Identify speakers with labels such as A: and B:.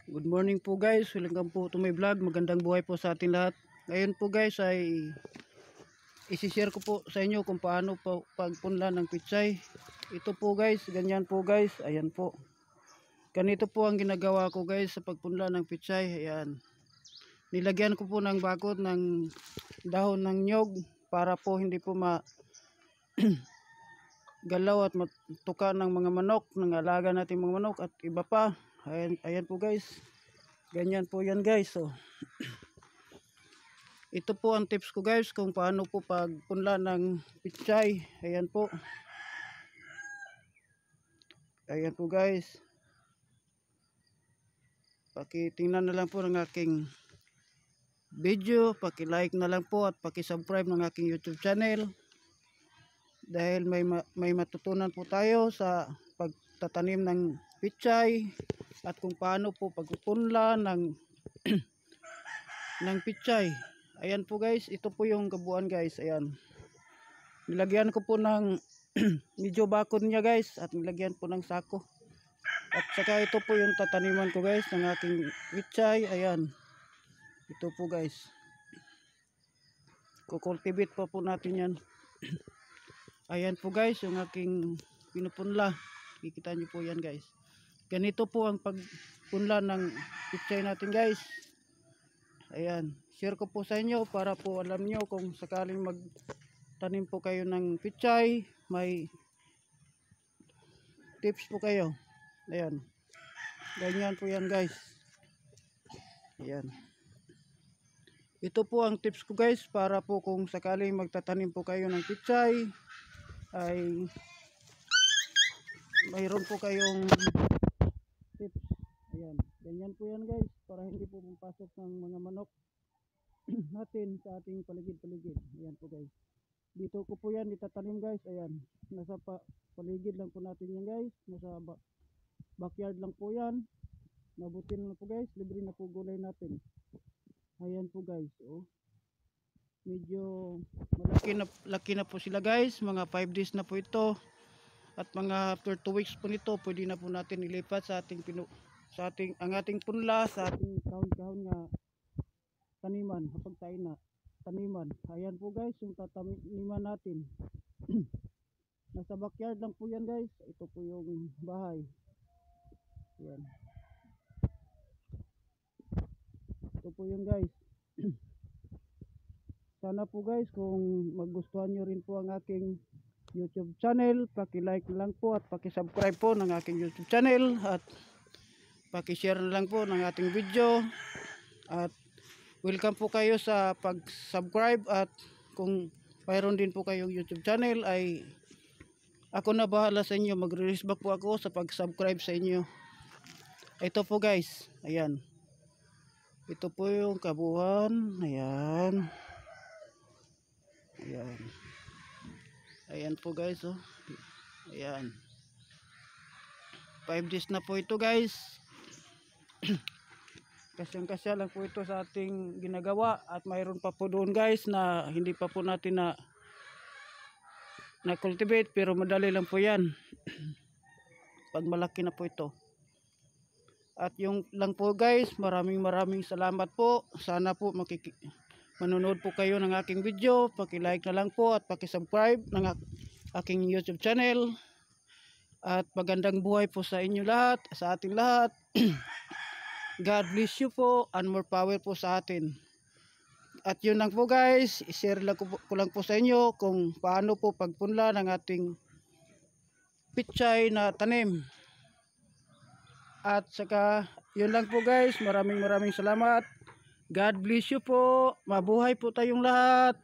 A: Good morning po guys, welcome po to my vlog. Magandang buhay po sa atin lahat. Ngayon po guys ay isi-share ko po sa inyo kung paano po pagpunla ng pichay. Ito po guys, ganyan po guys, ayan po. Ganito po ang ginagawa ko guys sa pagpunla ng pichay. Ayan, nilagyan ko po ng bakod ng dahon ng nyog para po hindi po galaw at matuka ng mga manok, ng alaga natin mga manok at iba pa. Ayan po guys, ganyan po yan guys. So ito po ang tips ko guys kung paano po pagpunla ng pichay. Ayan po guys, pakitingnan na lang po ng aking video, paki-like na lang po at paki-subscribe ng aking YouTube channel, dahil may matutunan po tayo sa pagtatanim ng pichay at kung paano po pagpunla ng ng pichay. Ayan po guys, ito po yung kabuuan guys. Ayan, nilagyan ko po ng medyo bakod niya guys at nilagyan po ng sako. At saka ito po yung tataniman ko guys ng aking pichay. Ayan, ito po guys, kukultivate po natin yan. Ayan po guys yung aking pinupunla, kikita nyo po yan guys. Ganito po ang pagpunla ng pichay natin guys. Ayan, share ko po sa inyo para po alam nyo kung sakaling magtanim po kayo ng pichay, may tips po kayo. Ayan, ganyan po yan guys. Ayan, ito po ang tips ko guys para po kung sakaling magtatanim po kayo ng pichay ay mayroon po kayong tips. Ayan, ganyan po yan guys para hindi po pumasok ng mga manok natin sa ating paligid-paligid. Ayan po guys, dito ko po yan itatanim guys. Ayan, nasa paligid lang po natin yan guys, nasa backyard lang po yan. Mabuti na po guys, libre na po gulay natin. Ayan po guys, oh, medyo laki na po sila guys, mga 5 days na po ito. At mga after 2 weeks po nito, pwede na po natin ilipat sa ating ang ating punla sa ating kahon-kahon nga taniman, hapagtain na taniman. Ayan po guys yung tataniman natin. Nasa backyard lang po yan guys. Ito po yung bahay. Ayan, ito po yung guys. Sana po guys kung magustuhan nyo rin po ang aking YouTube channel, paki-like na lang po at paki-subscribe po ng aking YouTube channel at paki-share na lang po ng ating video. At welcome po kayo sa pag-subscribe, at kung mayroon din po kayong YouTube channel ay ako na bahala sa inyo, mag-release back po ako sa pag-subscribe sa inyo. Ito po guys, ayan, ito po yung kabuuan. Ayan, ayan, ayan po guys, oh. Ayan, 5 days na po ito guys. Kasyang-kasya lang po ito sa ating ginagawa, at mayroon pa po doon guys na hindi pa po natin na cultivate, pero madali lang po yan pag malaki na po ito. At yung lang po guys, maraming salamat po. Sana po manonood po kayo ng aking video, paki-like na lang po at paki-subscribe ng aking YouTube channel. At magandang buhay po sa inyo lahat, sa ating lahat. God bless you po and more power po sa atin. At yun lang po guys, i-share lang ko lang po sa inyo kung paano po pagpunla ng ating pichay na tanim. At saka yun lang po guys, maraming salamat. God bless you po, mabuhay po tayong lahat.